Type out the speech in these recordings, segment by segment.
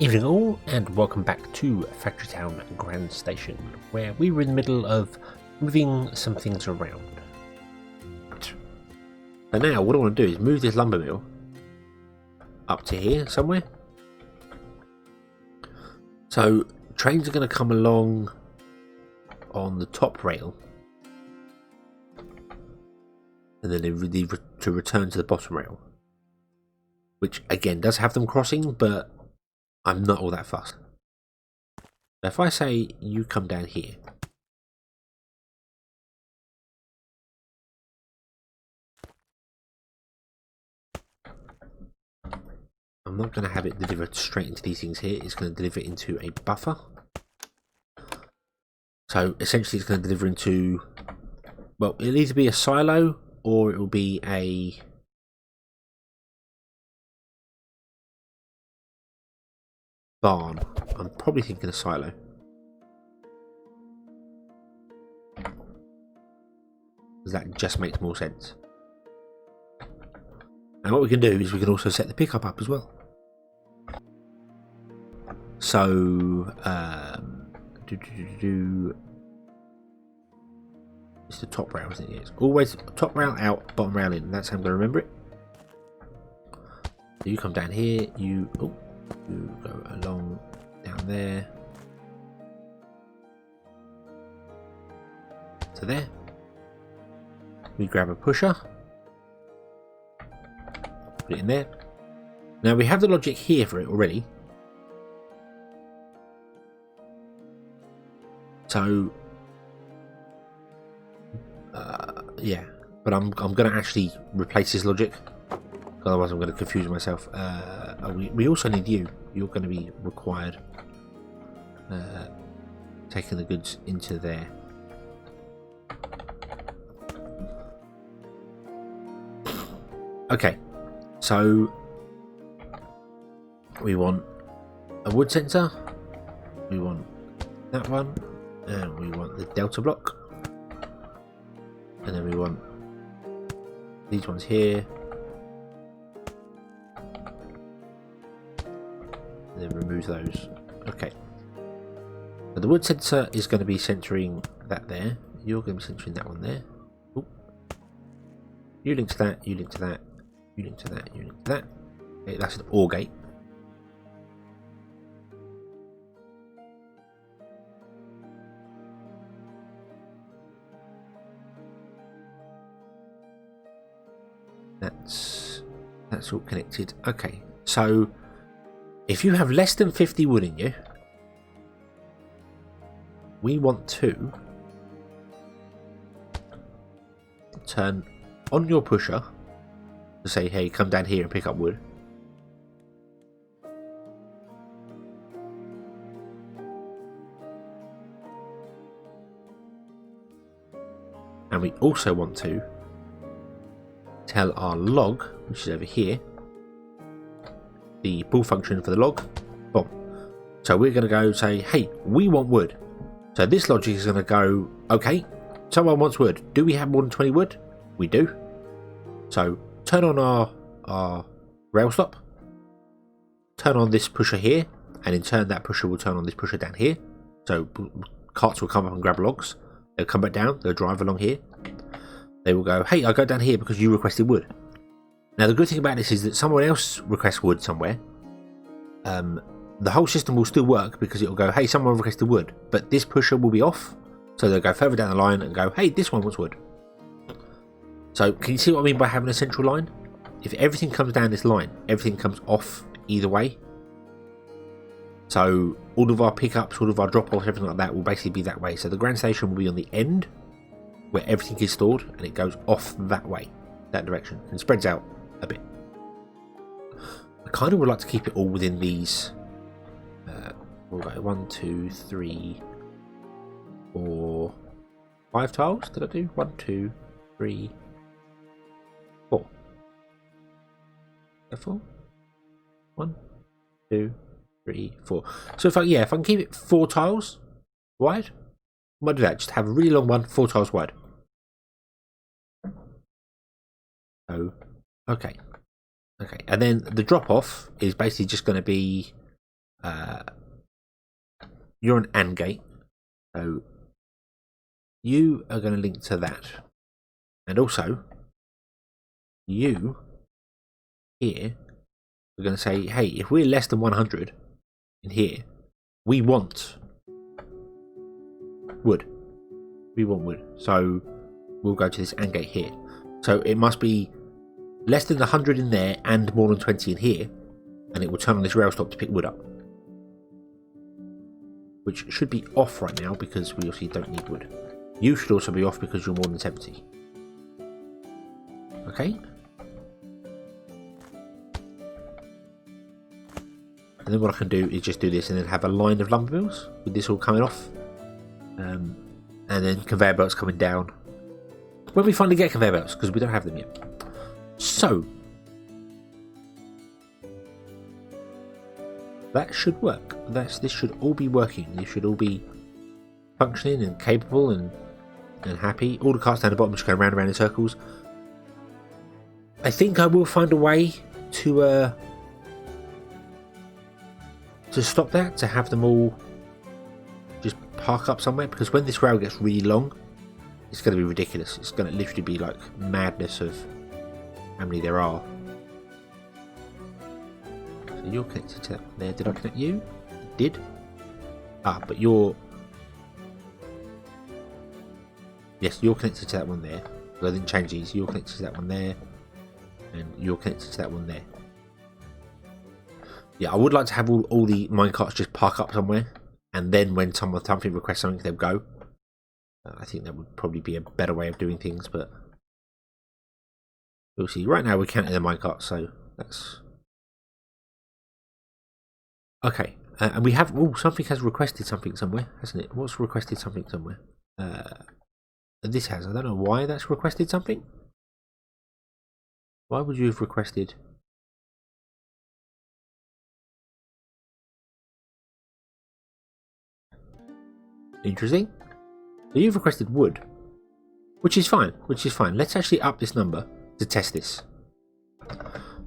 Evening all, and welcome back to Factory Town Grand Station, where we were in the middle of moving some things around. So now what I want to do is move this lumber mill up to here somewhere. So trains are going to come along on the top rail, and then they need to return to the bottom rail, which again does have them crossing, but I'm not all that fussed. So if I say you come down here, I'm not going to have it delivered straight into these things here. It's going to deliver it into a buffer. So essentially it's going to deliver into, well, it'll either be a silo or it will be a barn. I'm probably thinking a silo. Because that just makes more sense. And what we can do is we can also set the pickup up as well. So, it's the top rail, isn't it? It's always top rail out, bottom rail in. That's how I'm going to remember it. So you come down here, you go along down there to there. We grab a pusher, put it in there. Now we have the logic here for it already. So yeah, but I'm going to actually replace this logic, otherwise I'm going to confuse myself. We also need you. You're going to be required taking the goods into there. Okay, so we want a wood sensor, we want that one, and we want the delta block, and then we want these ones here, and then remove those. Okay, so the wood sensor is going to be centering that there. You're going to be centering that one there. Ooh. You link to that, you link to that, you link to that, you link to that. Okay, that's an OR gate. That's all connected. Okay, so if you have less than 50 wood in you, we want to turn on your pusher to say, hey, come down here and pick up wood. And we also want to tell our log, which is over here, the pull function for the log. Boom. So we're going to go say, hey, we want wood. So this logic is going to go, okay, someone wants wood. Do we have more than 20 wood? We do. So turn on our rail stop, turn on this pusher here, and in turn that pusher will turn on this pusher down here. So carts will come up and grab logs. They'll come back down, they'll drive along here. They will go, hey, I'll go down here because you requested wood. Now the good thing about this is that someone else requests wood somewhere. The whole system will still work because it will go, hey, someone requested wood, but this pusher will be off. So they'll go further down the line and go, hey, this one wants wood. So can you see what I mean by having a central line? If everything comes down this line, everything comes off either way. So all of our pickups, all of our drop-offs, everything like that will basically be that way. So the grand station will be on the end where everything is stored, and it goes off that way, that direction, and spreads out a bit. I kind of would like to keep it all within these. We'll go 1, 2, 3, 4, 5 tiles. Did I do 1, 2, 3, 4? 4? 1, 2, 3, 4. So if I can keep it 4 tiles wide, I might do that. Just have a really long one, 4 tiles wide. Oh, okay. Okay, and then the drop off is basically just going to be you're an AND gate, so you are going to link to that, and also you here are going to say, hey, if we're less than 100 in here, we want wood. We want wood, so we'll go to this AND gate here. So it must be less than 100 in there and more than 20 in here, and it will turn on this rail stop to pick wood up, which should be off right now because we obviously don't need wood. You should also be off because you're more than 70. Okay. And then what I can do is just do this and then have a line of lumber mills with this all coming off. And then conveyor belts coming down. When we finally get conveyor belts, because we don't have them yet. So, that should work. This should all be working. This should all be functioning and capable and happy. All the carts down the bottom just going round and round in circles. I think I will find a way to stop that, to have them all just park up somewhere, because when this rail gets really long, it's going to be ridiculous. It's going to literally be like madness of how many there are. So you're connected to that one there. Did I connect you? I did. Ah, but you're... Yes, you're connected to that one there. So I didn't change these. You're connected to that one there. And you're connected to that one there. Yeah, I would like to have all the minecarts just park up somewhere. And then when something requests something, they'll go. I think that would probably be a better way of doing things, but we'll see. Right now we're counting the minecarts, so that's... Okay, and we have... Oh, something has requested something somewhere, hasn't it? What's requested something somewhere? This has. I don't know why that's requested something. Why would you have requested... Interesting. So you've requested wood, which is fine. Let's actually up this number to test this.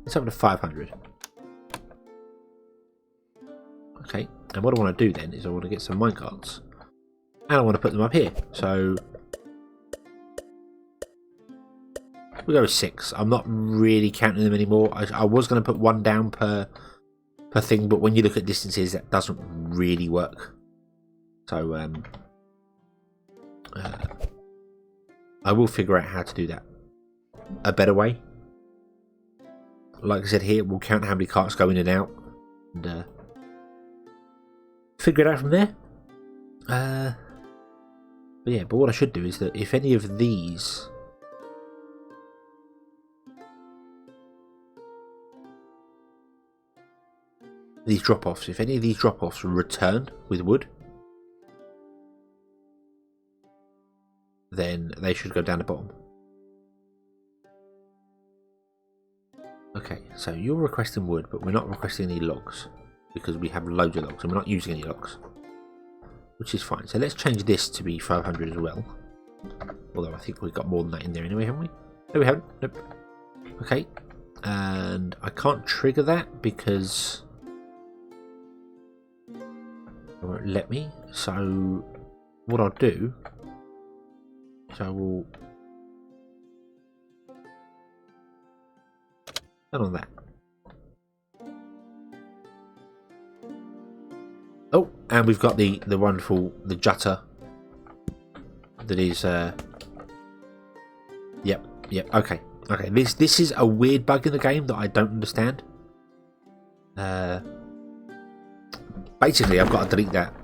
Let's up to 500. Okay, and what I want to do then is I want to get some minecarts, and I want to put them up here. So we'll go with 6. I'm not really counting them anymore. I was going to put 1 down per thing, but when you look at distances, that doesn't really work. So I will figure out how to do that a better way. Like I said here, we'll count how many carts go in and out, and figure it out from there. But yeah, but what I should do is that if any of these drop-offs, if any of these drop-offs return with wood, then they should go down the bottom. Okay, so you're requesting wood, but we're not requesting any logs because we have loads of logs and we're not using any logs, which is fine. So let's change this to be 500 as well. Although I think we've got more than that in there anyway, haven't we? No, we haven't. Nope. Okay, and I can't trigger that because it won't let me. So what I'll do, so we'll turn on that. Oh, and we've got the wonderful jutter that is yep, okay. This is a weird bug in the game that I don't understand. Basically I've got to delete that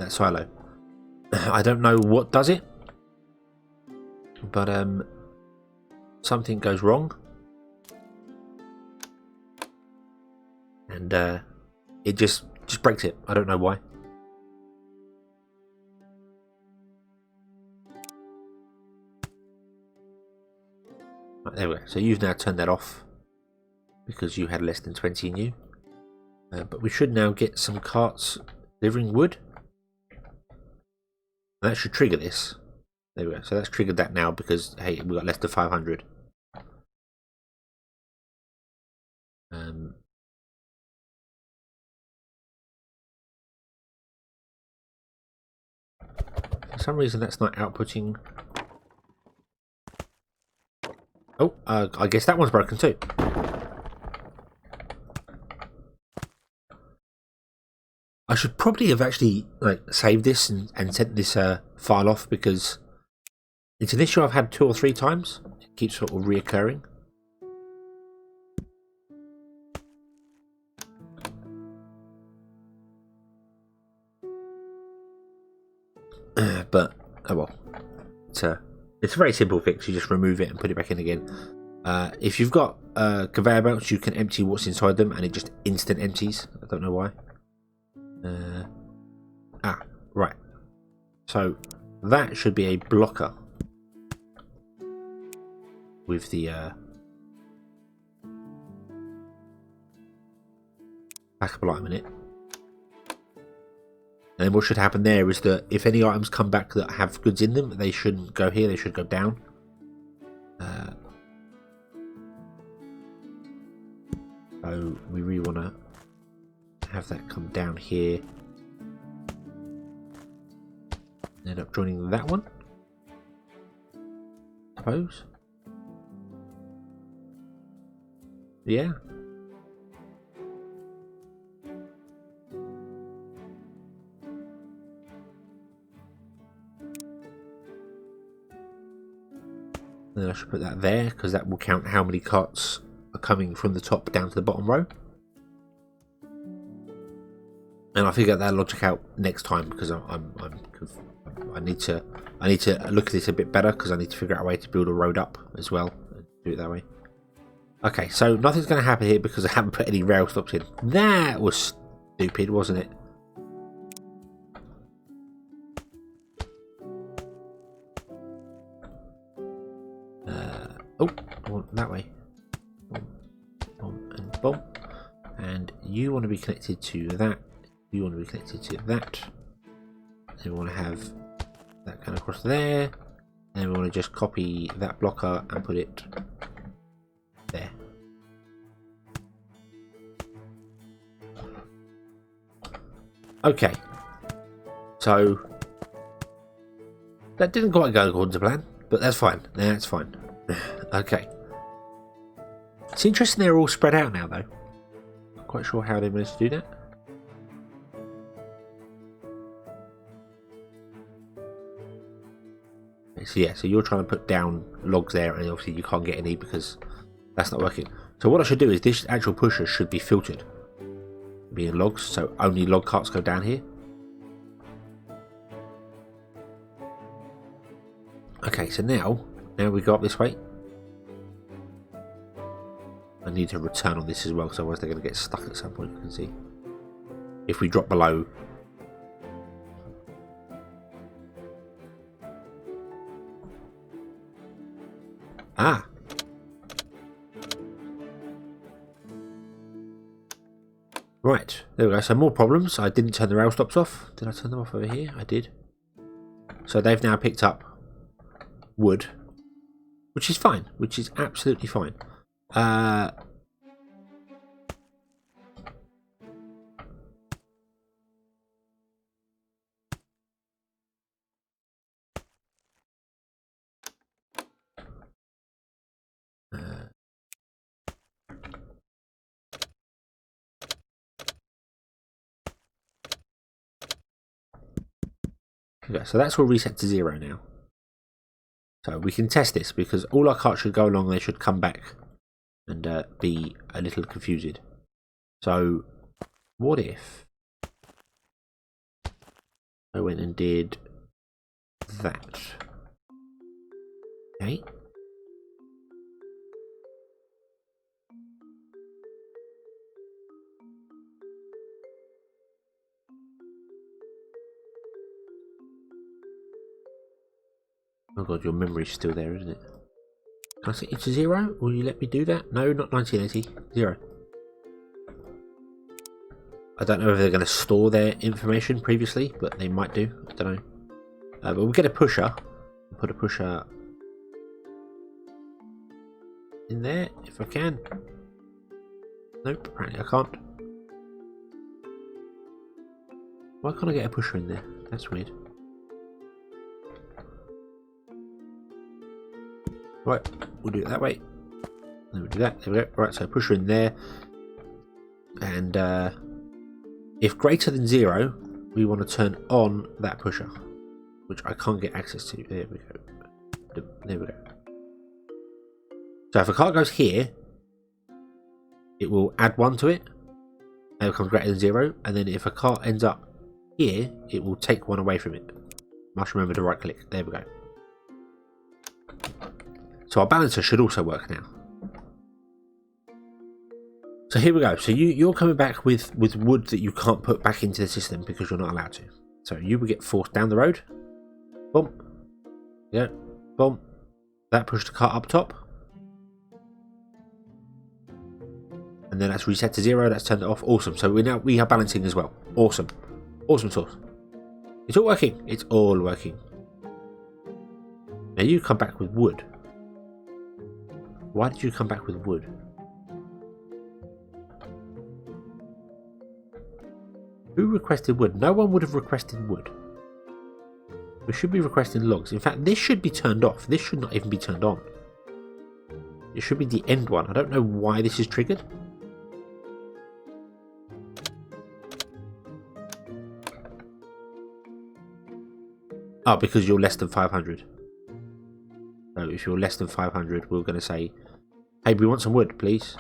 silo. I don't know what does it, but something goes wrong, and it just breaks it. I don't know why. Right, there we go. So you've now turned that off because you had less than 20 in you, but we should now get some carts delivering wood. And that should trigger this. There we go. So that's triggered that now because, hey, we've got less than 500. For some reason that's not outputting. Oh, I guess that one's broken too. I should probably have actually saved this and sent this file off, because it's an issue I've had 2 or 3 times. It keeps sort of reoccurring. But oh well, it's a very simple fix. You just remove it and put it back in again. If you've got conveyor belts, you can empty what's inside them, and it just instant empties. I don't know why. Right. So that should be a blocker with the packable item in it. And then what should happen there is that if any items come back that have goods in them, they shouldn't go here, they should go down. So we really want to have that come down here. End up joining that one, I suppose. Yeah. Then I should put that there, because that will count how many carts are coming from the top down to the bottom row. And I'll figure that logic out next time, because I need to look at this a bit better, because I need to figure out a way to build a road up as well and do it that way. Okay, so nothing's going to happen here because I haven't put any rail stops in. That was stupid, wasn't it? Oh, I want that way. Boom, boom, and boom. And you want to be connected to that. You want to be connected to that. And we want to have that going across there. And we want to just copy that blocker and put it there. Okay. So that didn't quite go according to plan, but that's fine. That's fine. Okay. It's interesting they're all spread out now, though. Not quite sure how they managed to do that. Okay, so yeah, so you're trying to put down logs there, and obviously you can't get any because that's not working. So what I should do is this actual pusher should be filtered, being logs, so only log carts go down here. Okay, so now we go up this way. I need to return on this as well, because otherwise they're going to get stuck at some point. You can see if we drop below. Ah. Right, there we go. So more problems. I didn't turn the rail stops off. Did I turn them off over here? I did. So they've now picked up wood, which is fine, which is absolutely fine. Okay, so that's all reset to 0 now. So we can test this, because all our carts should go along, they should come back and be a little confused. So what if I went and did that? Okay. Oh god, your memory's still there, isn't it? Can I set you to 0? Will you let me do that? No, not 1980. 0. I don't know if they're going to store their information previously, but they might do. I don't know. But we'll get a pusher. Put a pusher in there if I can. Nope, apparently I can't. Why can't I get a pusher in there? That's weird. Right, we'll do it that way. Then we'll do that. There we go. Right, so pusher in there. And if greater than 0, we want to turn on that pusher, which I can't get access to. There we go. There we go. So if a cart goes here, it will add 1 to it, and it becomes greater than 0. And then if a cart ends up here, it will take 1 away from it. Must remember to right click. There we go. So our balancer should also work now. So here we go. So you're coming back with wood that you can't put back into the system because you're not allowed to. So you will get forced down the road. Boom. Yeah. Boom. That pushed the cart up top. And then that's reset to 0. That's turned it off. Awesome. So we are balancing as well. Awesome. Awesome sauce. It's all working. It's all working. Now you come back with wood. Why did you come back with wood? Who requested wood? No one would have requested wood. We should be requesting logs. In fact, this should be turned off. This should not even be turned on. It should be the end one. I don't know why this is triggered. Oh, because you're less than 500. So if you're less than 500, we're going to say, hey, we want some wood, please.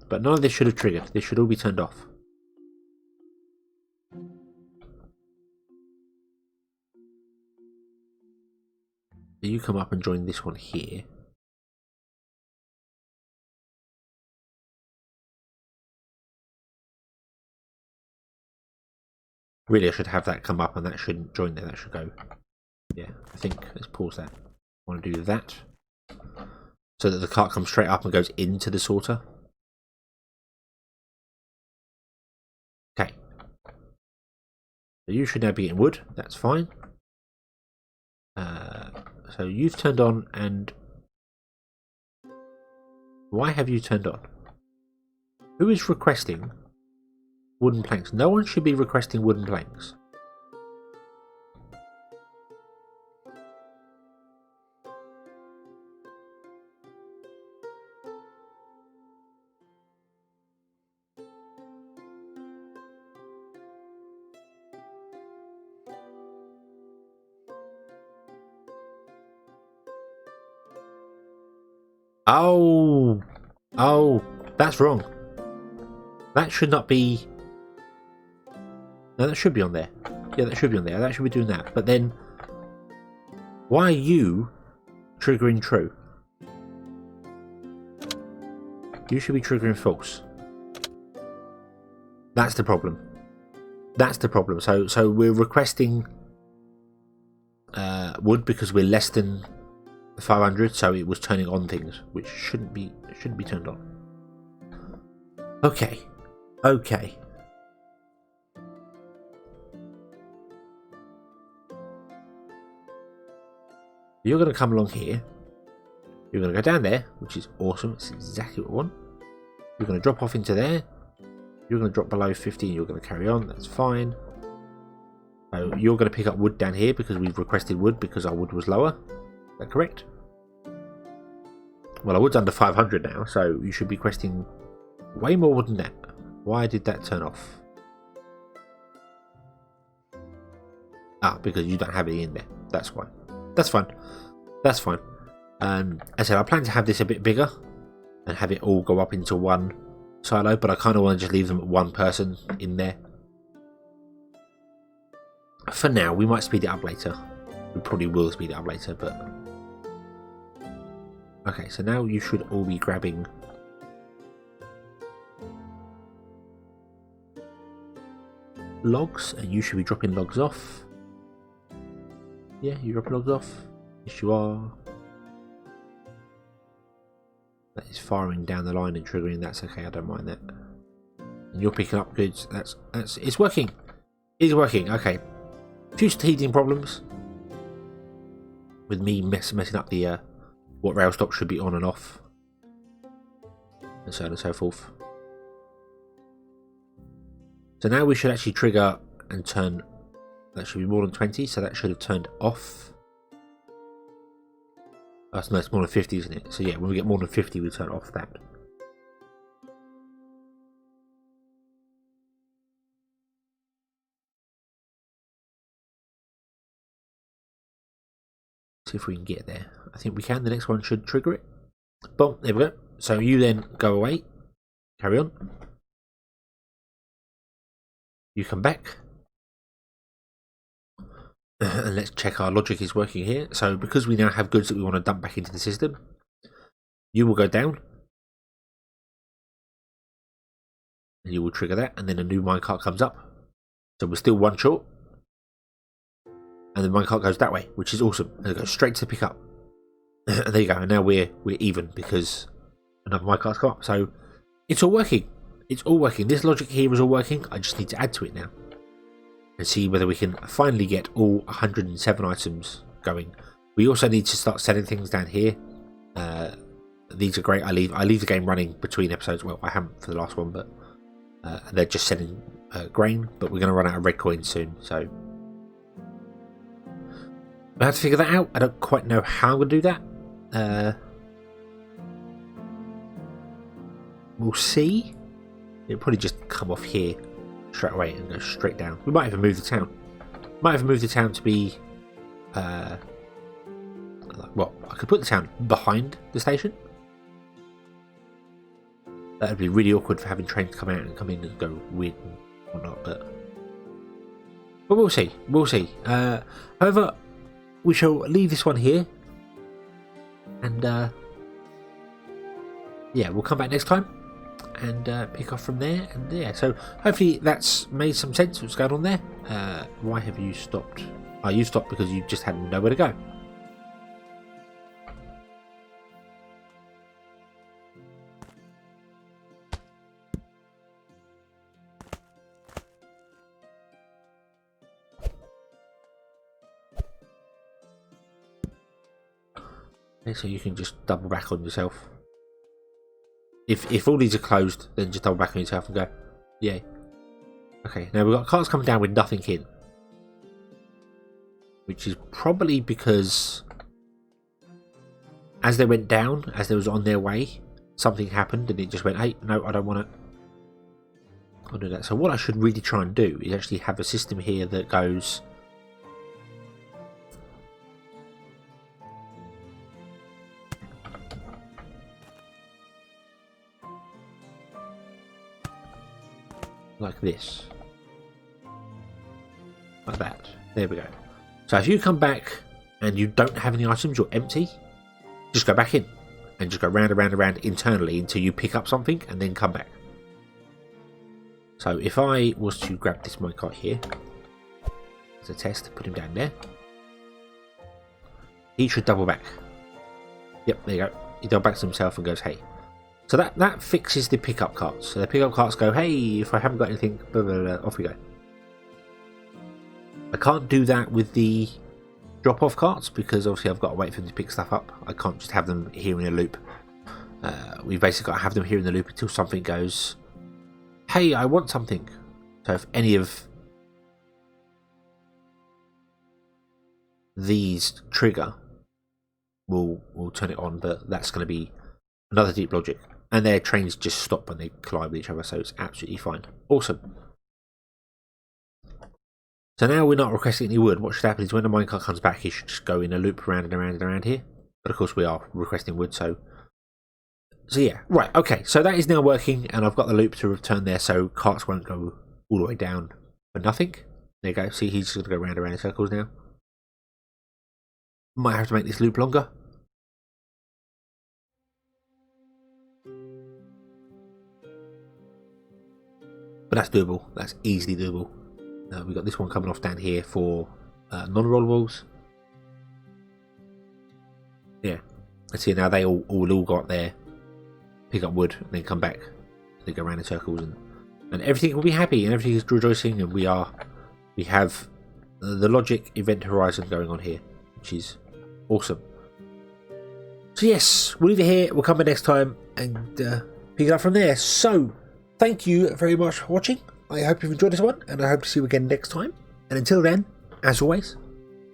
But none of this should have triggered. This should all be turned off. So you come up and join this one here. Really, I should have that come up and that shouldn't join there. That should go. Yeah, I think. Let's pause that. I want to do that. So that the cart comes straight up and goes into the sorter. Okay. So you should now be getting wood. That's fine. So you've turned on and... Why have you turned on? Who is requesting wooden planks? No one should be requesting wooden planks. Oh, that's wrong. That should not be... No, that should be on there. Yeah, that should be on there. That should be doing that. But then, why are you triggering true? You should be triggering false. That's the problem. That's the problem. So we're requesting wood because we're less than 500, so it was turning on things which shouldn't be turned on. Okay. You're going to come along here. You're going to go down there, which is awesome. It's exactly what I want. You're going to drop off into there. You're going to drop below 50 and you're going to carry on. That's fine. So you're going to pick up wood down here because we've requested wood because our wood was lower. Is that correct? Well, our wood's under 500 now, so you should be requesting way more wood than that. Why did that turn off? Ah, because you don't have it in there. That's why. That's fine. That's fine. As I said, I plan to have this a bit bigger and have it all go up into one silo, but I kind of want to just leave them at one person in there. For now, we might speed it up later. We probably will speed it up later, but... Okay, so now you should all be grabbing... logs, and you should be dropping logs off. Yeah, you drop logs off. Yes, you are. That is firing down the line and triggering. That's okay. I don't mind that. And you're picking up goods. That's it's working. It's working. Okay. Few teething problems with me messing up the what rail stop should be on and off, and so on and so forth. So now we should actually trigger and turn. That should be more than 20, so that should have turned off. Oh, no, it's more than 50, isn't it? So yeah, when we get more than 50, we turn off that. See if we can get there. I think we can. The next one should trigger it. Boom, there we go. So you then go away. Carry on. You come back. And let's check our logic is working here. So because we now have goods that we want to dump back into the system, you will go down. And you will trigger that, and then a new minecart comes up. So we're still one short. And the minecart goes that way, which is awesome. And it goes straight to pick up. And there you go. And now we're even because another minecart's come up. So it's all working. It's all working. This logic here is all working. I just need to add to it now. And see whether we can finally get all 107 items going. We also need to start selling things down here. These are great. I leave the game running between episodes. Well, I haven't for the last one, but they're just selling grain. But we're going to run out of red coins soon, so I have to figure that out. I don't quite know how I'm going to do that. We'll see. It'll probably just come off here straight away and go straight down. We might even move the town. Might even move the town to be well, I could put the town behind the station. That would be really awkward for having trains come out and come in and go weird and whatnot, but we'll see. We'll see. However, we shall leave this one here, and yeah, we'll come back next time and pick off from there. And yeah, so hopefully that's made some sense what's going on there. Why have you stopped? Oh, you stopped because you just had nowhere to go. So you can just double back on yourself. If all these are closed, then just double back on yourself and go. Yay. Okay, now we've got cars coming down with nothing in. Which is probably because as they went down, as they was on their way, something happened and it just went, hey, no, I don't want to. I'll do that. So what I should really try and do is actually have a system here that goes like this, like that. There we go. So if you come back and you don't have any items, you're empty, just go back in and just go round and round and round internally until you pick up something and then come back. So if I was to grab this minecart here as a test, put him down there, he should double back. Yep, there you go. He double backs himself and goes, hey. So that fixes the pickup carts. So the pickup carts go, hey, if I haven't got anything, blah, blah, blah, off we go. I can't do that with the drop-off carts because obviously I've got to wait for them to pick stuff up. I can't just have them here in a loop. We've basically got to have them here in the loop until something goes, hey, I want something. So if any of these trigger, we'll turn it on, but that's going to be another deep logic. And their trains just stop when they collide with each other, so it's absolutely fine. Awesome. So now we're not requesting any wood. What should happen is when the minecart comes back, he should just go in a loop around and around and around here. But of course we are requesting wood, so yeah. Right, okay, so that is now working, and I've got the loop to return there, so carts won't go all the way down for nothing. There you go. See, he's just going to go round and round in circles now. Might have to make this loop longer. But that's doable. That's easily doable. We've got this one coming off down here for non-rollables. Yeah. Let's see, now they all go up there, pick up wood, and then come back. They go around in circles, and everything will be happy, and everything is rejoicing, and we have the logic event horizon going on here, which is awesome. So yes, we'll leave it here. We'll come back next time and pick it up from there. So thank you very much for watching. I hope you've enjoyed this one, and I hope to see you again next time. And until then, as always,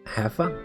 have fun.